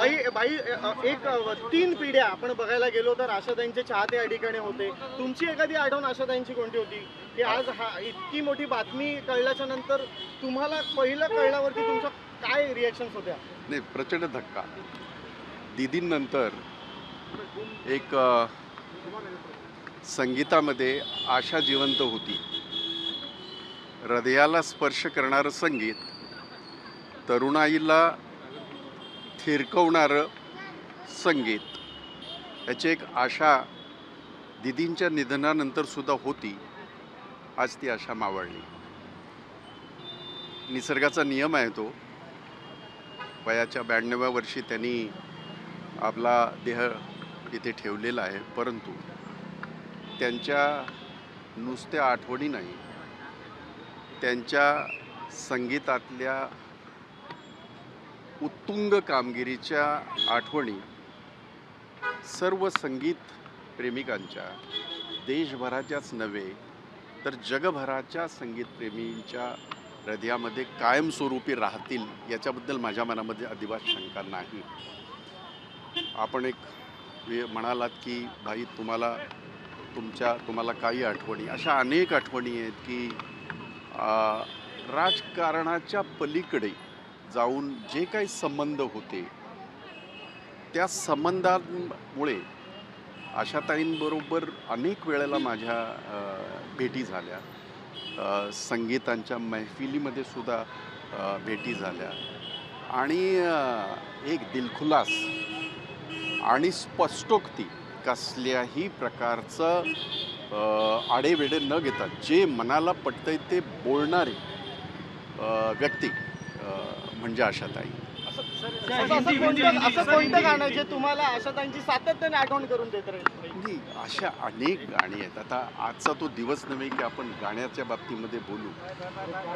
बाई बाई एक 3 पिढ्या आपण बघायला गेलो तर आशाताईंचे चाहते या ठिकाणी होते. तुमची एखादी आठवण आशाताईंची कोणती होती की आज इतकी मोठी बातमी कळल्याच्या नंतर तुम्हाला पहिलं कळल्यावरती तुमच्या काय रिॲक्शन्स होत्या? नाही, प्रचंड धक्का. दीदींनंतर एक संगीतामध्ये आशा जिवंत होती. हृदयाला स्पर्श करणारं संगीत, तरुणाईला थिरकवणारं संगीत, याची एक आशा दीदींच्या निधनानंतर सुद्धा होती. आज ती आशा मावळली. निसर्गाचा नियम आहे तो. वयाच्या 92व्या वर्षी त्यांनी आपला देह इथे ठेवलेला आहे, परंतु त्यांच्या नुसत्या आठवणी नाही, त्यांच्या संगीतातल्या उत्तुंग कामगिरीच्या आठवणी सर्व संगीत प्रेमिकांच्या, देशभराच्याच नव्हे तर जगभराच्या संगीतप्रेमींच्या हृदयामध्ये कायमस्वरूपी राहतील याच्याबद्दल माझ्या मनामध्ये अजिबात शंका नाही. आपण एक म्हणालात की भाई तुम्हाला काही आठवणी, अशा अनेक आठवणी आहेत की राजकारणाच्या पलीकडे जाऊन जे काही संबंध होते त्या संबंधांमुळे आशाताईंबरोबर अनेक वेळेला माझ्या भेटी झाल्या. संगीतांच्या मैफिलीमध्ये सुद्धा भेटी झाल्या आणि एक दिलखुलास आणि स्पष्टोक्ती, कसल्याही प्रकारचं आडेवेडे न घेता जे मनाला पटतंय ते बोलणारे व्यक्ती म्हणजे आशाताई. असं कोणतं गाणं जे तुम्हाला आशाताईंची सातत्याने आठवण करून देत राहील? अशा अनेक गाणी आहेत. आता आजचा तो दिवस नव्हे की आपण गाण्याच्या बाबतीमध्ये बोलू.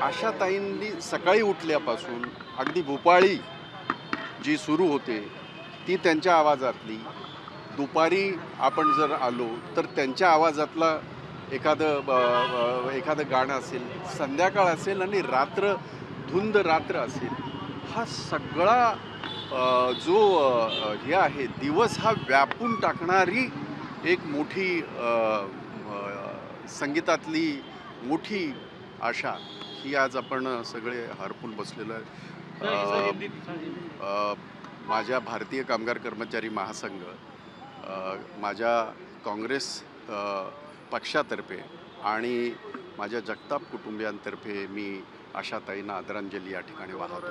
आशाताईंनी सकाळी उठल्यापासून अगदी भोपाळी जी सुरू होते ती त्यांच्या आवाजातली, दुपारी आपण जर आलो तर त्यांच्या आवाजातला एखादं गाणं असेल, संध्याकाळ असेल आणि धुंद रात्र असेल, हा सगळा जो हे आहे दिवस हा व्यापून टाकणारी एक मोठी संगीतातली मोठी आशा ही आज आपण सगळे हरपून बसलेलो आहे. माझ्या भारतीय कामगार कर्मचारी महासंघ, माझ्या काँग्रेस पक्षातर्फे आणि माझ्या जगताप कुटुंबियांतर्फे मी आशाताईंना आदरांजली या ठिकाणी वाहतो.